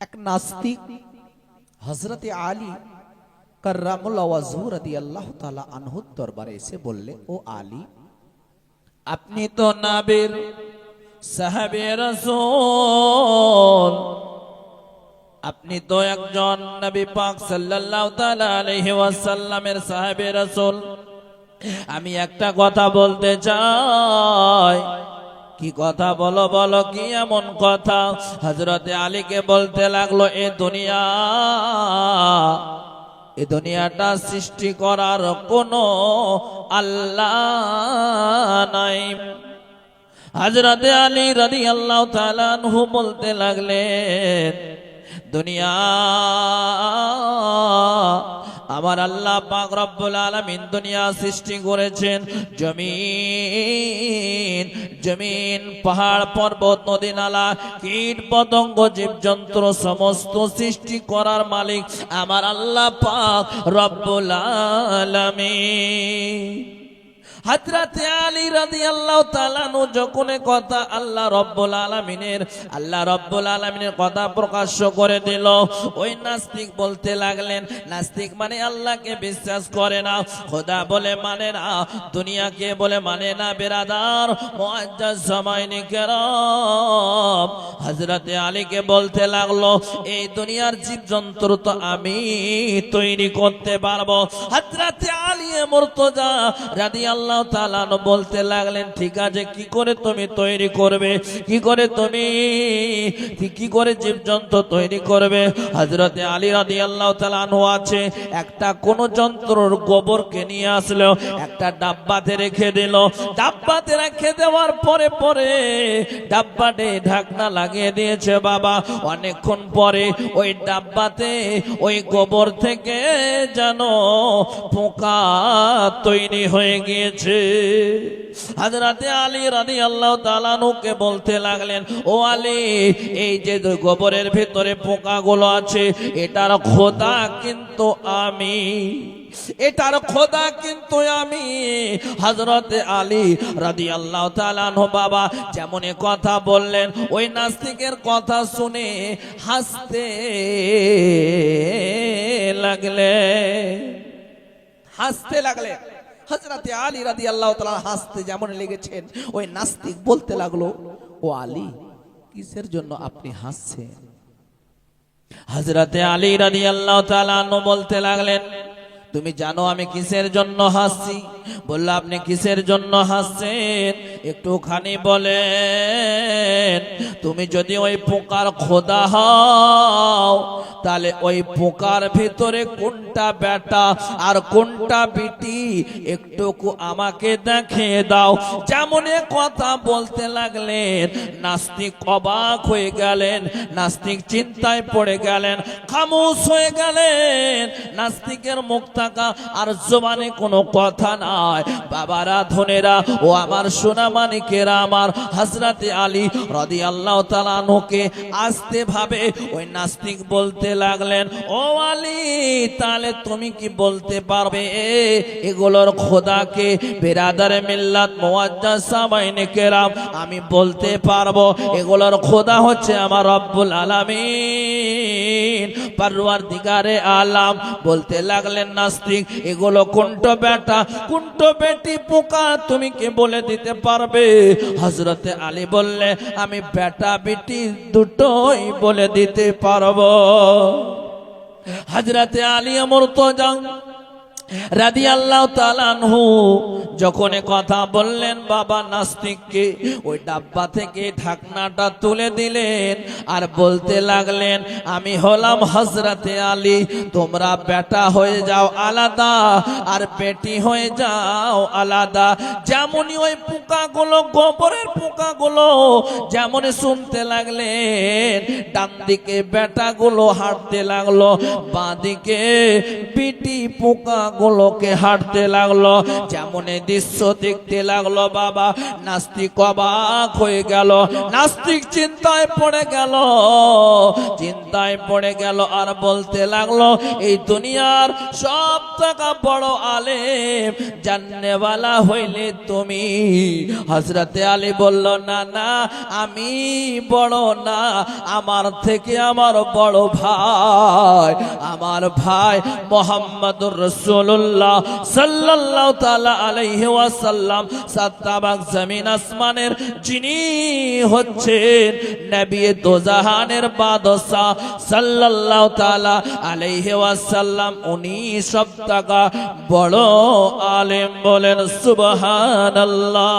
এক নাস্তিক হযরতে আলী কাররামুল্লাহ ওয়াজহু রাদিয়াল্লাহু তাআলা আনহুর দরবারে এসে বললে, ও আলী, আপনি তো নবীর সাহাবে রাসূল, আপনি তো একজন নবী পাক সাল্লাল্লাহু তাআলা আলাইহি ওয়াসাল্লামের সাহাবে রাসূল। আমি একটা কথা বলতে চাই। কি কথা? বলো বলো, কি এমন কথা? হযরতে আলীকে বলতে লাগলো, এ দুনিয়াটা সৃষ্টি করার কোনো আল্লাহ নাই। হযরতে আলী রাদিয়াল্লাহু তাআলা আনহু বলতে লাগলেন, দুনিয়া আমার আল্লাহ পাক রব্বুল আলামিন দুনিয়া সৃষ্টি করেছেন। জমিন পাহাড় পর্বত নদী নালা কীট পতঙ্গ জীবজন্তু সমস্ত সৃষ্টি করার মালিক আমার আল্লাহ পাক রব্বুল আলামিন। হযরতে আলী রাদিয়াল্লাহু তাআলা আনহু যখন কথা আল্লাহ রাব্বুল আলামিনের কথা প্রকাশ করে দিল, ওই নাস্তিক বলতে লাগলেন, নাস্তিক মানে আল্লাহকে বিশ্বাস করে না, খোদা বলে মানে না, দুনিয়াকে বলে মানে না। বেরাদার মুআজ্জাজ সামাইনি কেরাম, হযরতে আলীকে বলতে লাগলো, এই দুনিয়ার জীবজন্তু তো আমি তৈরি করতে পারবো। হযরতে আলী মুর্তজা রাদিয়াল্লাহু তাআলা বলতে লাগলেন, ঠিক আছে, কি করে তুমি তৈরি করবে? কি করে জীবজন্তু তৈরি করবে? হযরতে আলী রাদিয়াল্লাহু তাআলা আনহু আছে একটা কোন যন্ত্রর গোবরকে নিয়ে আসলো, একটা ডাব্বাতে রেখে দিল। ডাব্বাতে রেখে দেওয়ার পরে ডাব্বাতে ঢাকনা লাগিয়ে দিয়েছে। বাবা, অনেকক্ষণ পরে ওই ডাব্বাতে ওই গোবর থেকে যেন পোকা তৈরি হয়ে গিয়েছে। হযরতে আলী রাদিয়াল্লাহু তাআলা আনহুকে বলতে লাগলেন, ও আলী, এই যে গোবরের ভিতরে পোকাগুলো আছে, এটার খোদা কিন্তু আমি। হযরতে আলী রাদিয়াল্লাহু তাআলা আনহু বাবা যেমন কথা বললেন, ওই নাস্তিকের কথা শুনে হাসতে লাগলেন। হযরতে আলী রাদিয়াল্লাহু তাআলা হাসতে যেমন লেগেছেন, ওই নাস্তিক বলতে লাগলো, ও আলী, কিসের জন্য আপনি হাসছেন? হযরতে আলী রাদিয়াল্লাহু তাআলা আনহু বলতে লাগলেন, তুমি জানো আমি কিসের জন্য হাসছি? বলল, আপনি কিসের জন্য হাসছেন একটুখানি বলেন। তুমি যদি ওই পোকার খোদা হও, তাহলে ওই পোকার ভিতরে কোনটা বেটা আর কোনটা বিটি একটুকু আমাকে দেখিয়ে দাও। যেমন কথা বলতে লাগলেন, নাস্তিক অবাক হয়ে গেলেন, নাস্তিক চিন্তায় পড়ে গেলেন, খামোশ হয়ে গেলেন। নাস্তিকের মুখ থাকা আর জবানে কোনো কথা নাই। বাবারা, ধনেরা, ও আমার সোনা মানিকেরা আমার, হযরতে আলী রাদিয়াল্লাহু তাআলা আনহুকে আস্তে ভাবে ওই নাস্তিক বলতে লাগলেন, ও আলী, তাহলে তুমি কি বলতে পারবে এগুলোর খোদাকে? বেরাদারে মিল্লাত মুআজ্জাজ সামাইনে কেরাম, আমি বলতে পারবো এগুলোর খোদা হচ্ছে আমার রব্বুল আলামিন, পরওয়ারদিগারে আলাম। বলতে লাগলেন নাস্তিক, এগুলো কোনটা বেটা কোনটা বেটি পোকা তুমি কি বলে দিতে পারবে? হযরতে আলী বললে, আমি বেটা বেটি দুটোই বলে দিতে পারবো। হযরতে আলী মুর্তজা রাদিয়াল্লাহু তাআলা আনহু যখন কথা বললেন, বাবা নাস্তিককে ওই ডাব্বা থেকে ঢাকনাটা তুলে দিলেন আর বলতে লাগলেন, আমি হলাম হযরতে আলী, তোমরা বেটা হয়ে যাও আলাদা আর বেটি হয়ে যাও আলাদা। যেমনই ওই পোকাগুলো, গোবরের পোকাগুলো যেমন শুনতে লাগলেন, ডান দিকে বেটাগুলো হাঁটতে লাগলো, বাঁ দিকে বিটি পোকা গুলোকে হাঁটতে লাগলো। যেমন দৃশ্য দেখতে লাগলো, বাবা নাস্তিক অবাক হয়ে গেল, নাস্তিক চিন্তায় পড়ে গেল। চিন্তা পর্দায় পড়ে গেল আর বলতে লাগলো এই দুনিয়ার সব থেকে বড় আলেম জাননেওয়ালা হইলে তুমি। হযরতে আলী বলল না না, আমি বড় না, আমার থেকে আমার বড় ভাই, আমার ভাই মুহাম্মদুর রাসূলুল্লাহ সাল্লাল্লাহু তাআলা আলাইহি ওয়াসাল্লাম সাতবাগ জমিন আসমানের যিনি হচ্ছেন নবী দোজাহানের বাদশা সাল্লাল্লাহু তাআলা আলাইহি ওয়াসাল্লাম, উনি সব থেকে বড় আলেম। বলেন সুবহানাল্লাহ।